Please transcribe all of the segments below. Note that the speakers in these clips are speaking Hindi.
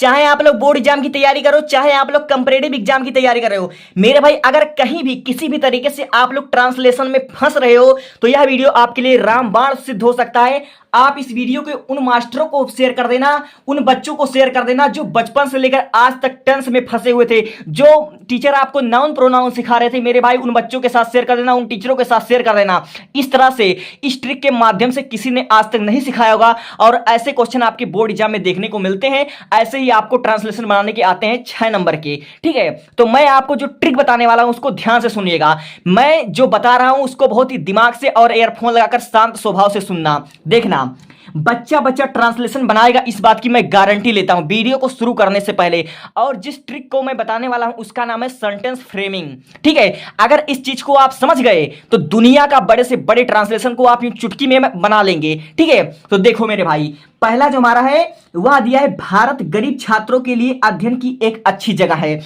चाहे आप लोग बोर्ड एग्जाम की तैयारी करो, चाहे आप लोग कंपैरेटिव एग्जाम की तैयारी कर रहे हो, मेरे भाई अगर कहीं भी किसी भी तरीके से आप लोग ट्रांसलेशन में फंस रहे हो तो यह वीडियो आपके लिए रामबाण सिद्ध हो सकता है। आप इस वीडियो के उन मास्टरों को शेयर कर देना, उन बच्चों को शेयर कर देना जो बचपन से लेकर आज तक टेंस में फंसे हुए थे, जो टीचर आपको नाउन प्रोनाउन सिखा रहे थे, मेरे भाई उन बच्चों के साथ शेयर कर देना, उन टीचरों के साथ शेयर कर देना। इस तरह से इस ट्रिक के माध्यम से किसी ने आज तक नहीं सिखाया होगा और ऐसे क्वेश्चन आपके बोर्ड एग्जाम में देखने को मिलते हैं। ऐसे ही आपको ट्रांसलेशन बनाने के आते हैं 6 नंबर के। ठीक है, तो मैं आपको जो ट्रिक बताने वाला हूं उसको ध्यान से सुनिएगा। मैं जो बता रहा हूं उसको बहुत ही दिमाग से और ईयरफोन लगाकर शांत स्वभाव से सुनना। देखना, बच्चा बच्चा ट्रांसलेशन बनाएगा, इस बात की मैं गारंटी लेता हूं वीडियो को शुरू करने से पहले। और जिस ट्रिक को मैं बताने वाला हूं उसका नाम है सेंटेंस फ्रेमिंग। ठीक है, अगर इस चीज को आप समझ गए तो दुनिया का बड़े से बड़े ट्रांसलेशन को आप यूं चुटकी में बना लेंगे। ठीक है, तो देखो मेरे भाई, पहला जो हमारा है वह दिया है, भारत गरीब छात्रों के लिए अध्ययन की एक अच्छी जगह है।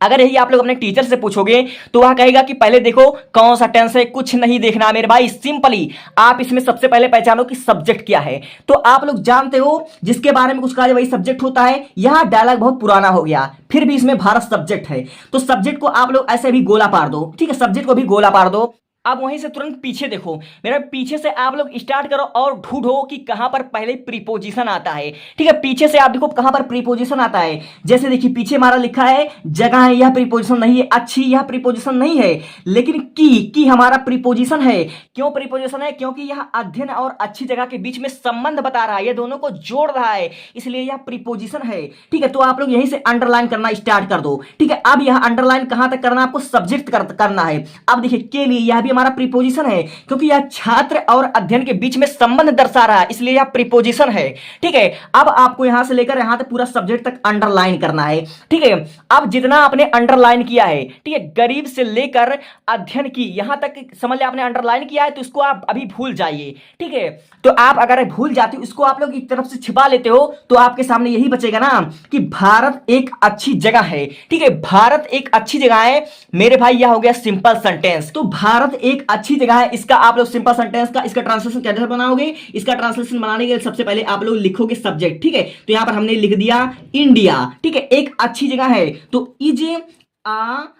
अगर यही आप लोग अपने टीचर से पूछोगे तो वह कहेगा कि पहले देखो कौन सा टेंस है, कुछ नहीं देखना मेरे भाई। सिंपली आप इसमें सबसे पहले पहचानो कि सब्जेक्ट क्या है। तो आप लोग जानते हो जिसके बारे में कुछ कहा जाए वही सब्जेक्ट होता है। यहां डायलॉग बहुत पुराना हो गया, फिर भी इसमें भारत सब्जेक्ट है, तो सब्जेक्ट को आप लोग ऐसे भी गोला पार दो। ठीक है, सब्जेक्ट को भी गोला पार दो। अब वहीं से तुरंत पीछे देखो, मेरा पीछे से आप लोग स्टार्ट करो और ढूंढो कि कहां पर पहले प्रीपोजिशन आता है। ठीक है, पीछे से आप देखो कहां पर प्रीपोजिशन आता है। जैसे देखिए पीछे हमारा लिखा है जगह है, यह प्रीपोजिशन नहीं है। अच्छी, यह प्रीपोजिशन नहीं है, लेकिन की हमारा प्रीपोजिशन है। क्यों प्रीपोजिशन है? क्योंकि यह अध्ययन और अच्छी जगह के बीच में संबंध बता रहा है, यह दोनों को जोड़ रहा है, इसलिए यह प्रीपोजिशन है। ठीक है, तो आप लोग यहीं से अंडरलाइन करना स्टार्ट कर दो। ठीक है, अब यह अंडरलाइन कहां तक करना, आपको सब्जेक्ट करना है। अब देखिए के लिए, यह भी हमारा प्रीपोजिशन है क्योंकि यह छात्र और अध्ययन के बीच में संबंध दर्शा रहा है, इसलिए यह प्रीपोजिशन है। ठीक है, अब आपको यहां से लेकर यहां तक पूरा सब्जेक्ट तक अंडरलाइन करना है। ठीक है, अब जितना आपने अंडरलाइन किया है, ठीक है, गरीब से लेकर अध्ययन की यहां तक समझ ले आपने अंडरलाइन किया है, तो इसको आप अभी भूल जाइए। ठीक है, तो आप अगर भूल जाते हो, इसको आप लोग एक तरफ से छिपा लेते हो, तो आपके सामने यही बचेगा ना कि भारत एक अच्छी जगह है। ठीक है, भारत एक अच्छी जगह है मेरे भाई, यह हो गया सिंपल सेंटेंस। तो भारत एक अच्छी जगह है, इसका आप लोग सिंपल सेंटेंस का इसका ट्रांसलेशन कैसे बनाओगे? इसका ट्रांसलेशन बनाने के लिए सबसे पहले आप लोग लिखोगे सब्जेक्ट। ठीक है, तो यहां पर हमने लिख दिया इंडिया। ठीक है, एक अच्छी जगह है, तो इज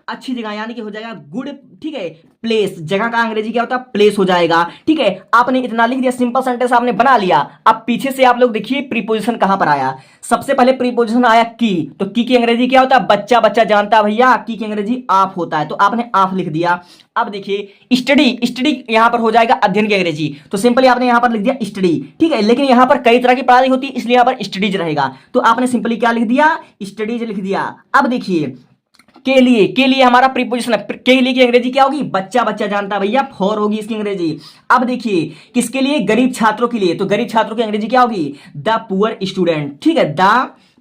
अच्छी जगह यानी कि हो जाएगा गुड। ठीक है, प्लेस, जगह का अंग्रेजी क्या होता है? प्लेस हो जाएगा। ठीक है, आपने इतना लिख दिया, सिंपल सेंटेंस आपने बना लिया। अब पीछे से आप लोग देखिए प्रीपोजिशन कहां पर आया। सबसे पहले प्रीपोजिशन आया की, तो की अंग्रेजी क्या होता है? बच्चा बच्चा जानता है भैया, की अंग्रेजी आप होता है, तो आपने आप लिख दिया। अब देखिए स्टडी, स्टडी यहां पर हो जाएगा अध्ययन की अंग्रेजी, तो सिंपली आपने यहां पर लिख दिया स्टडी। ठीक है, लेकिन यहां पर कई तरह की पढ़ाई होती है, इसलिए यहां पर स्टडीज रहेगा, तो आपने सिंपली क्या लिख दिया? स्टडीज लिख दिया। अब देखिए के लिए हमारा प्रीपोजिशन है, के लिए की अंग्रेजी क्या होगी? बच्चा बच्चा जानता है भैया, फॉर होगी इसकी अंग्रेजी। अब देखिए किसके लिए? गरीब छात्रों के लिए, तो गरीब छात्रों की अंग्रेजी क्या होगी? The poor student. ठीक है, द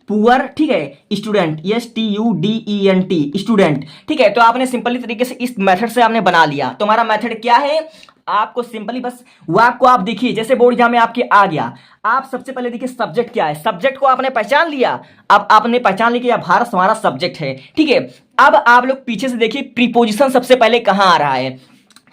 पुअर, ठीक है, स्टूडेंट, STUDENT, स्टूडेंट। ठीक है, तो आपने सिंपली तरीके से इस मेथड से आपने बना लिया। तो हमारा मेथड क्या है? आपको सिंपली बस वाक्य को आप देखिए, जैसे बोर्ड एग्जाम में आपके आ गया, आप सबसे पहले देखिए सब्जेक्ट क्या है। सब्जेक्ट को आपने पहचान लिया। अब आपने पहचान लिया कि यह भारत हमारा सब्जेक्ट है। ठीक है, अब आप लोग पीछे से देखिए प्रीपोजिशन सबसे पहले कहां आ रहा है।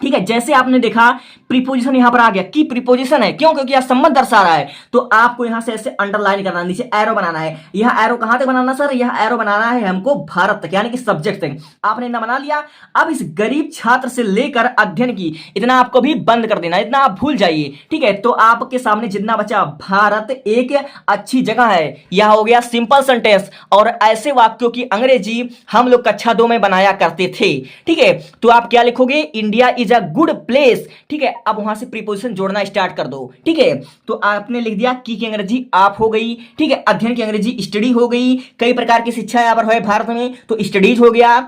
ठीक है, जैसे आपने देखा प्रीपोजिशन यहां पर आ गया, की प्रीपोजिशन है, क्यों? क्योंकि यह संबंध दर्शा रहा है, तो आपको यहां से ऐसे अंडरलाइन करना, नीचे एरो बनाना है। यह एरो कहां तक बनाना सर? यह एरो बनाना है हमको भारत तक, यानी कि सब्जेक्ट तक। आपने इतना बना लिया। अब इस गरीब छात्र से लेकर अध्ययन की, इतना आपको भी बंद कर देना, इतना आप भूल जाइए। ठीक है, तो आपके सामने जितना बचा, भारत एक अच्छी जगह है, यह हो गया सिंपल सेंटेंस। और ऐसे वाक्यों की अंग्रेजी हम लोग कक्षा 2 में बनाया करते थे। ठीक है, तो आप क्या लिखोगे? India is a good place. ठीक है, अब वहां से प्रीपोजिशन जोड़ना स्टार्ट कर दो। ठीक है, तो आपने लिख दिया की अंग्रेजी आप हो गई। ठीक है, अध्ययन की अंग्रेजी स्टडी हो गई। कई प्रकार की शिक्षा यहां पर है भारत में, तो स्टडीज हो गया।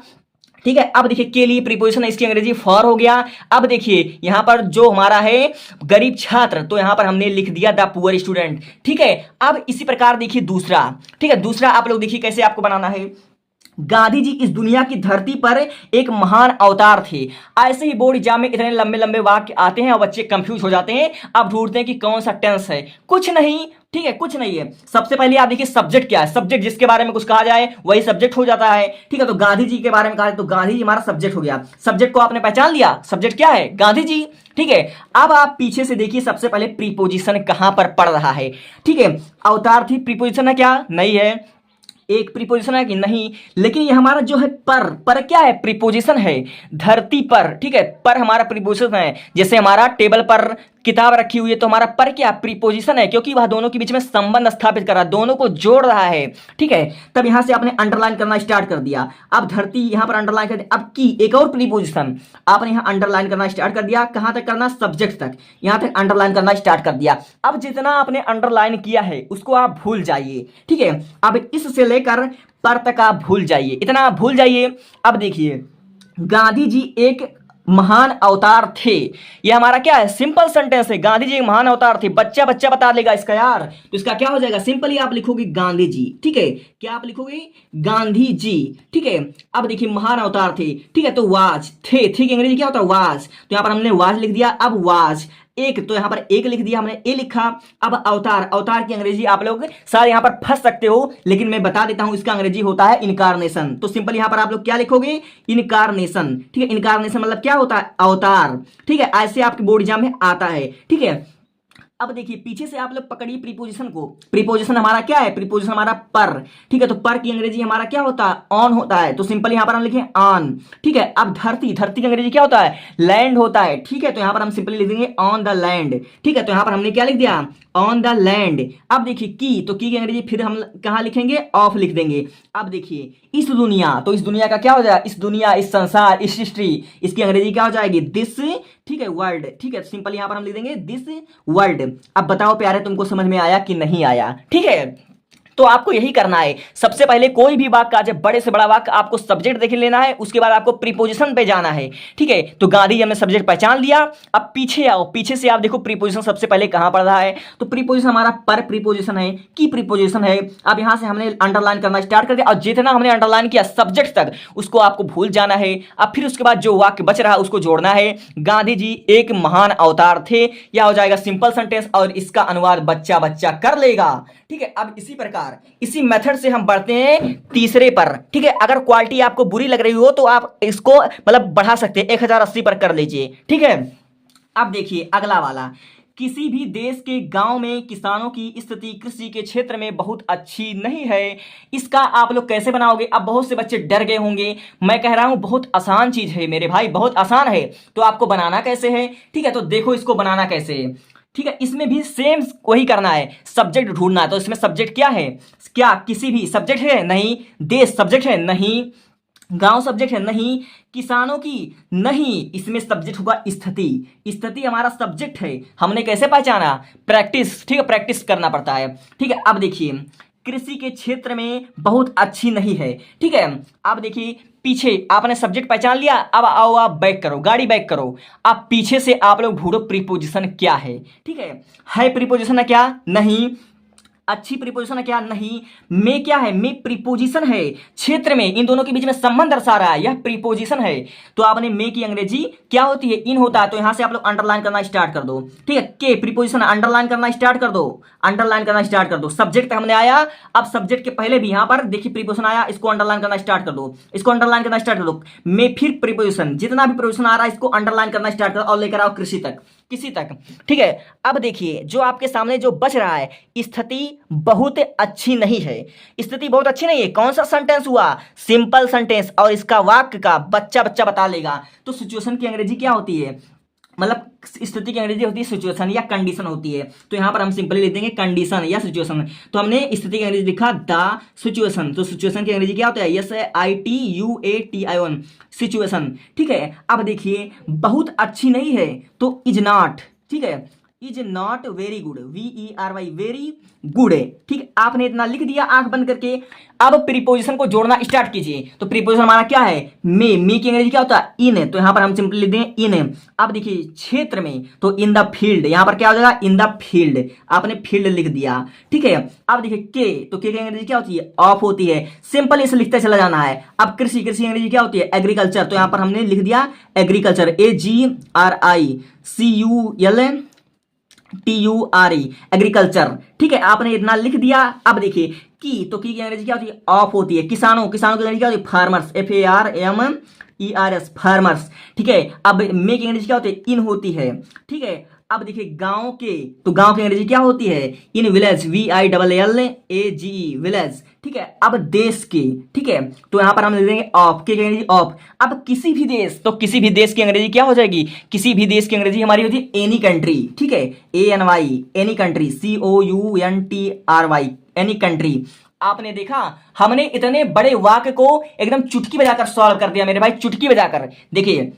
ठीक है, अब देखिए के लिए प्रीपोजिशन इसकी अंग्रेजी फॉर हो गया। अब देखिए यहां पर जो हमारा है गरीब छात्र, तो यहां पर हमने लिख दिया द पुअर स्टूडेंट। ठीक है, अब इसी प्रकार देखिए दूसरा। ठीक है, दूसरा आप लोग देखिए कैसे आपको बनाना है। गांधी जी इस दुनिया की धरती पर एक महान अवतार थे। ऐसे ही बोर्ड एग्जाम में इतने लंबे लंबे वाक्य आते हैं और बच्चे कंफ्यूज हो जाते हैं। अब ढूंढते हैं कि कौन सा टेंस है। कुछ नहीं, ठीक है, कुछ नहीं है। सबसे पहले आप देखिए सब्जेक्ट क्या है। सब्जेक्ट जिसके बारे में कुछ कहा जाए वही सब्जेक्ट हो जाता है। ठीक है, तो गांधी जी के बारे में कहा जाए तो गांधी जी हमारा सब्जेक्ट हो गया। सब्जेक्ट को आपने पहचान लिया, सब्जेक्ट क्या है? गांधी जी। ठीक है, अब आप पीछे से देखिए सबसे पहले प्रीपोजिशन कहां पर पड़ रहा है। ठीक है, अवतार थी, प्रीपोजिशन है क्या? नहीं है। एक प्रीपोजिशन है कि नहीं, लेकिन ये हमारा जो है पर क्या है, प्रीपोजिशन है। धरती पर, ठीक है, पर हमारा प्रीपोजिशन है। जैसे हमारा टेबल पर किताब रखी हुई है तो हमारा पर क्या, प्रीपोजिशन है, क्योंकि वह दोनों के बीच में संबंध स्थापित कर रहा है, दोनों को जोड़ रहा है। ठीक है, तब यहां से आपने अंडरलाइन करना स्टार्ट कर दिया। अब धरती यहां पर अंडरलाइन कर दिया। अब की एक और प्रीपोजिशन आपने यहां अंडरलाइन करना स्टार्ट कर दिया। कहां तक करना, सब्जेक्ट तक, यहां तक अंडरलाइन करना स्टार्ट कर दिया। अब जितना आपने अंडरलाइन किया है उसको आप भूल जाइए। ठीक है, अब इससे लेकर पर तक आप भूल जाइए, इतना आप भूल जाइए। अब देखिए, गांधी जी एक महान अवतार थे, ये हमारा क्या है, सिंपल सेंटेंस है। गांधी जी एक महान अवतार थे। बच्चा बच्चा बता लेगा इसका यार, तो इसका क्या हो जाएगा, सिंपली आप लिखोगे गांधी जी। ठीक है, क्या आप लिखोगे, गांधी जी। ठीक है, अब देखिए महान अवतार थे। ठीक है, तो वाज थे, ठीक है, अंग्रेजी क्या होता है, वाज, तो यहां पर हमने वाज लिख दिया। अब वाज एक, तो यहां पर एक लिख दिया हमने, ए लिखा। अब अवतार, अवतार की अंग्रेजी आप लोग शायद यहां पर फंस सकते हो, लेकिन मैं बता देता हूं, इसका अंग्रेजी होता है इनकारनेशन। तो सिंपल यहां पर आप लोग क्या लिखोगे, इनकारनेशन। ठीक है, इनकारनेशन मतलब क्या होता है, अवतार। ठीक है, ऐसे आपके बोर्ड एग्जाम में आता है। ठीक है, अब देखिए पीछे से आप लोग पकड़िए प्रीपोजिशन को। प्रीपोजिशन हमारा क्या है, प्रीपोजिशन हमारा पर। ठीक है, तो पर की अंग्रेजी हमारा क्या होता है, ऑन होता है। तो सिंपल यहां पर हम लिखें ऑन। ठीक है, अब धरती, धरती की अंग्रेजी क्या होता है, लैंड होता है। ठीक है, तो यहां पर हम सिंपली लिख देंगे ऑन द लैंड। ठीक है, तो यहां पर हमने क्या लिख दिया, ऑन द लैंड। अब देखिए की, तो की अंग्रेजी फिर हम कहां लिखेंगे, ऑफ लिख देंगे। अब देखिए इस दुनिया, तो इस दुनिया का क्या हो जाएगा, इस दुनिया, इस संसार, इस हिस्ट्री, इसकी अंग्रेजी क्या हो जाएगी, दिस। ठीक है, वर्ल्ड। ठीक है, सिंपल यहां पर हम लिख देंगे दिस वर्ल्ड। अब बताओ प्यारे, तुमको समझ में आया कि नहीं आया। ठीक है, तो आपको यही करना है। सबसे पहले कोई भी वाक्य आ जाए, बड़े से बड़ा वाक्य, आपको सब्जेक्ट देख लेना है, उसके बाद आपको प्रीपोजिशन पे जाना है। ठीक है, तो गांधी जी हमने सब्जेक्ट पहचान लिया। अब पीछे आओ, पीछे से आप देखो प्रीपोजिशन सबसे पहले कहां पड़ रहा है। तो प्रीपोजिशन हमारा पर प्रीपोजिशन है, की प्रीपोजिशन है। अब यहां से हमने अंडरलाइन करना स्टार्ट कर दिया, और जितना हमने अंडरलाइन किया सब्जेक्ट तक, उसको आपको भूल जाना है। अब फिर उसके बाद जो वाक्य बच रहा है उसको जोड़ना है। गांधी जी एक महान अवतार थे, यह हो जाएगा सिंपल सेंटेंस, और इसका अनुवाद बच्चा बच्चा कर लेगा। ठीक है, अब इसी प्रकार इसी मेथड से हम बढ़ते हैं तीसरे पर। ठीक है, अगर क्वालिटी आपको बुरी लग रही हो तो आप इसको मतलब बढ़ा सकते हैं, 1080 पर कर लीजिए। ठीक है, अब देखिए अगला वाला, किसी भी देश के गांव में किसानों की स्थिति कृषि के क्षेत्र में बहुत अच्छी नहीं है। इसका आप लोग कैसे बनाओगे। अब बहुत से बच्चे डर गए होंगे, मैं कह रहा हूं बहुत आसान चीज है मेरे भाई, बहुत आसान है। तो आपको बनाना कैसे है, ठीक है, तो देखो इसको बनाना कैसे है। ठीक है, इसमें भी सेम वही करना है, सब्जेक्ट ढूंढना है। तो इसमें सब्जेक्ट क्या है, क्या किसी भी सब्जेक्ट है, नहीं। देश सब्जेक्ट है, नहीं। गांव सब्जेक्ट है, नहीं। किसानों की, नहीं। इसमें सब्जेक्ट होगा स्थिति, स्थिति हमारा सब्जेक्ट है। हमने कैसे पहचाना, प्रैक्टिस। ठीक है, प्रैक्टिस करना पड़ता है। ठीक है, अब देखिए कृषि के क्षेत्र में बहुत अच्छी नहीं है। ठीक है, अब देखिए पीछे आपने सब्जेक्ट पहचान लिया। अब आओ आप बैक करो, गाड़ी बैक करो। अब पीछे से आप लोग ढूंढो प्रीपोजिशन क्या है। ठीक है प्रीपोजिशन है क्या, नहीं। अच्छी प्रीपोजिशन है क्या, नहीं। में क्या है, में प्रीपोजिशन है, क्षेत्र में, इन दोनों के बीच में संबंध दर्शा रहा है, यह प्रीपोजिशन है। तो आपने में की अंग्रेजी क्या होती है, इन होता है। तो यहां से आप लोग अंडरलाइन करना स्टार्ट कर दो। ठीक है, के प्रीपोजिशन अंडरलाइन करना स्टार्ट कर दो, अंडरलाइन करना स्टार्ट कर दो। सब्जेक्ट हमने आया, अब सब्जेक्ट के पहले भी यहां पर देखिए प्रीपोजिशन आया, इसको अंडरलाइन करना स्टार्ट कर दो, इसको अंडरलाइन करना स्टार्ट कर दो। में फिर प्रीपोजिशन, जितना भी प्रीपोजिशन आ रहा है इसको अंडरलाइन करना स्टार्ट करो और लेकर आओ कृषि तक, किसी तक। ठीक है, अब देखिए जो आपके सामने जो बच रहा है, स्थिति बहुत अच्छी नहीं है। स्थिति बहुत अच्छी नहीं है, कौन सा सेंटेंस हुआ, सिंपल सेंटेंस, और इसका वाक्य का बच्चा बच्चा बता लेगा। तो सिचुएशन की अंग्रेजी क्या होती है, मतलब स्थिति की अंग्रेजी होती है सिचुएशन या कंडीशन होती है। तो यहां पर हम सिंपली लिख देंगे कंडीशन या सिचुएशन। तो हमने स्थिति की अंग्रेजी लिखा द सिचुएशन। तो सिचुएशन की अंग्रेजी क्या होता है, SITUATION, सिचुएशन। ठीक है, अब देखिए बहुत अच्छी नहीं है, तो इज नॉट। ठीक है, is not very good, VERY, very good है। ठीक है, आपने इतना लिख दिया आंख बंद करके। अब प्रीपोजिशन को जोड़ना स्टार्ट कीजिए। तो प्रीपोजिशन हमारा क्या है, में की अंग्रेजी क्या होता है, इन। तो यहां पर हम सिंपली लिख देंगे इन। अब देखिए क्षेत्र में, तो इन द फील्ड, यहां पर क्या हो जाएगा, इन द फील्ड, आपने फील्ड लिख दिया। ठीक है, अब देखिए के, तो के की अंग्रेजी क्या होती है, ऑफ होती है। सिंपल इसे लिखते चला जाना है। अब कृषि, कृषि अंग्रेजी क्या होती है, एग्रीकल्चर। तो यहां पर हमने लिख दिया एग्रीकल्चर, AGRICULTURE, एग्रीकल्चर। ठीक है, आपने इतना लिख दिया। अब देखिए की, तो की अंग्रेजी क्या होती है, ऑफ होती है। किसानों, किसानों की अंग्रेजी क्या होती है, फार्मर्स, FARMERS, फार्मर्स। ठीक है, अब में की अंग्रेजी क्या होती है, इन होती है। ठीक है, अब देखिए गांव के, तो गांव की अंग्रेजी क्या होती है? In village, VILLAGE, village. ठीक है, अब देश की, ठीक है, तो यहां पर हम लिख देंगे ऑफ, की अंग्रेजी ऑफ। अब किसी भी देश, तो किसी भी देश की अंग्रेजी क्या हो जाएगी? किसी भी देश की अंग्रेजी हमारी होती है एनी कंट्री। ठीक है, ANY, any country, COUNTRY, any country. आपने देखा, हमने इतने बड़े वाक्य को एकदम चुटकी बजाकर सॉल्व कर दिया मेरे भाई, चुटकी बजाकर। देखिए,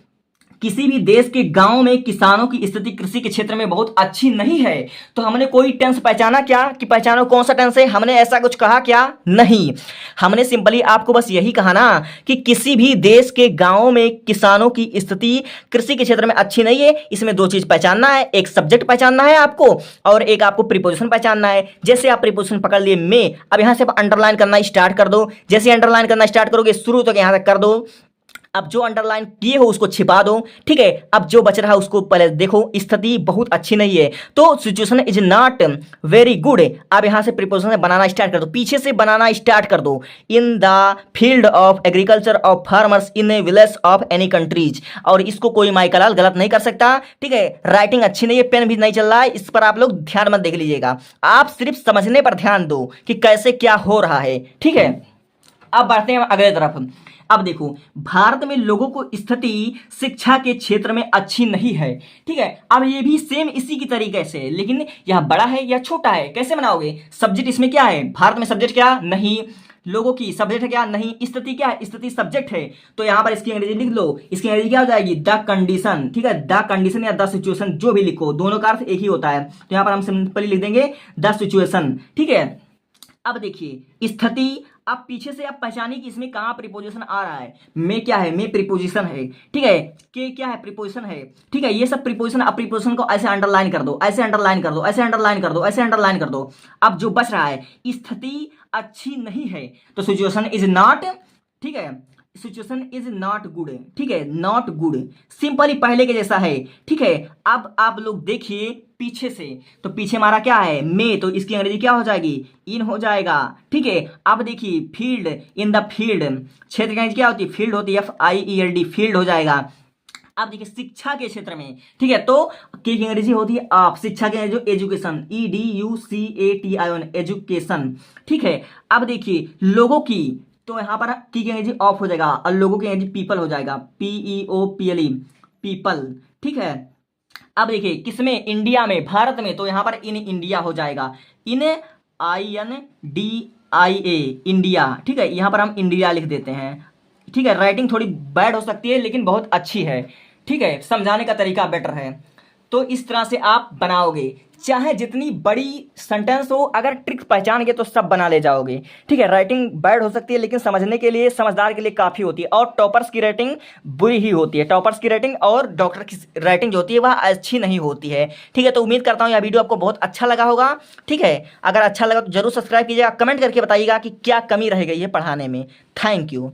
किसी भी देश के गांव में किसानों की स्थिति कृषि के क्षेत्र में बहुत अच्छी नहीं है, तो हमने कोई टेंस पहचाना क्या कि पहचानो कौन सा टेंस है? हमने ऐसा कुछ कहा क्या? नहीं। हमने सिंपली आपको बस यही कहा ना कि किसी भी देश के गांव में किसानों की स्थिति कृषि के क्षेत्र में अच्छी नहीं है। इसमें दो चीज पहचानना है, एक सब्जेक्ट पहचानना है आपको और एक आपको प्रीपोजिशन पहचानना है। जैसे आप प्रीपोजिशन पकड़ लिए में, अब यहां से आप अंडरलाइन करना स्टार्ट कर दो। जैसे अंडरलाइन करना स्टार्ट करोगे शुरू तक यहां तक कर दो। अब जो अंडरलाइन किए हो उसको छिपा दो। ठीक है, अब जो बच रहा है उसको पहले देखो। स्थिति बहुत अच्छी नहीं है, तो situation is not very good. अब यहां से प्रीपोजिशन बनाना स्टार्ट कर दो, पीछे से बनाना स्टार्ट कर दो। In the field of agriculture of farmers in A village of any countries. और इसको कोई माइकलाल गलत नहीं कर सकता। ठीक है, राइटिंग अच्छी नहीं है, पेन भी नहीं चल रहा है, इस पर आप लोग ध्यान मत देख लीजिएगा, आप सिर्फ समझने पर ध्यान दो कि कैसे क्या हो रहा है। ठीक है, अब बढ़ते हैं अगले तरफ। अब देखो, भारत में लोगों को स्थिति शिक्षा के क्षेत्र में अच्छी नहीं है। ठीक है, अब ये भी सेम इसी की तरीके से है, लेकिन यह बड़ा है या छोटा है, कैसे बनाओगे? सब्जेक्ट इसमें क्या है? भारत में सब्जेक्ट क्या? नहीं। लोगों की सब्जेक्ट है क्या? नहीं। स्थिति क्या है? स्थिति सब्जेक्ट है। तो यहां पर इसकी अंग्रेजी लिख लो, इसकी अंग्रेजी क्या हो जाएगी? The condition. ठीक है, द कंडीशन या द सिचुएशन, जो भी लिखो, दोनों का अर्थ एक ही होता है। तो यहां पर हम सिंपली लिख देंगे द सिचुएशन। ठीक है, अब देखिए स्थिति, अब पीछे से आप पहचानिए कि इसमें कहां प्रीपोजिशन आ रहा है। में क्या है? में प्रीपोजिशन है। ठीक है, के क्या है? प्रीपोजिशन है। ठीक है, ये सब प्रीपोजिशन, अब प्रीपोजिशन को ऐसे अंडरलाइन कर दो, ऐसे अंडरलाइन कर दो, ऐसे अंडरलाइन कर दो, ऐसे अंडरलाइन कर दो। अब जो बच रहा है, स्थिति अच्छी नहीं है, तो सिचुएशन इज नॉट, ठीक है, सिचुएशन इज नॉट गुड। ठीक है, नॉट गुड, सिंपली पहले के जैसा है। ठीक है, अब आप लोग देखिए पीछे से, तो पीछे हमारा क्या है? में, तो इसकी अंग्रेजी क्या हो जाएगी? इन हो जाएगा। ठीक है, अब देखिए फील्ड, इन द फील्ड, क्षेत्र की अंग्रेजी क्या होती है? फील्ड होती है, FIELD, फील्ड हो जाएगा। अब देखिए शिक्षा के क्षेत्र में, ठीक है, तो की अंग्रेजी होती है आप, शिक्षा के जो एजुकेशन, EDUCATION, एजुकेशन। ठीक है, अब देखिए लोगों की, तो यहां पर की अंग्रेजी ऑफ हो जाएगा और लोगों की अंग्रेजी पीपल हो जाएगा, PEOPLE, पीपल। ठीक है, अब देखिए किसमें? इंडिया में, भारत में, तो यहां पर इन इंडिया हो जाएगा, इन INDIA, इंडिया। ठीक है, यहां पर हम इंडिया लिख देते हैं। ठीक है, राइटिंग थोड़ी बैड हो सकती है लेकिन बहुत अच्छी है। ठीक है, समझाने का तरीका बेटर है। तो इस तरह से आप बनाओगे, चाहे जितनी बड़ी सेंटेंस हो, अगर ट्रिक पहचान गए तो सब बना ले जाओगे। ठीक है, राइटिंग बैड हो सकती है लेकिन समझने के लिए, समझदार के लिए काफ़ी होती है। और टॉपर्स की राइटिंग बुरी ही होती है, टॉपर्स की राइटिंग और डॉक्टर की राइटिंग जो होती है वह अच्छी नहीं होती है। ठीक है, तो उम्मीद करता हूँ यह वीडियो आपको बहुत अच्छा लगा होगा। ठीक है, अगर अच्छा लगा तो जरूर सब्सक्राइब कीजिएगा, कमेंट करके बताइएगा कि क्या कमी रह गई है पढ़ाने में। Thank you.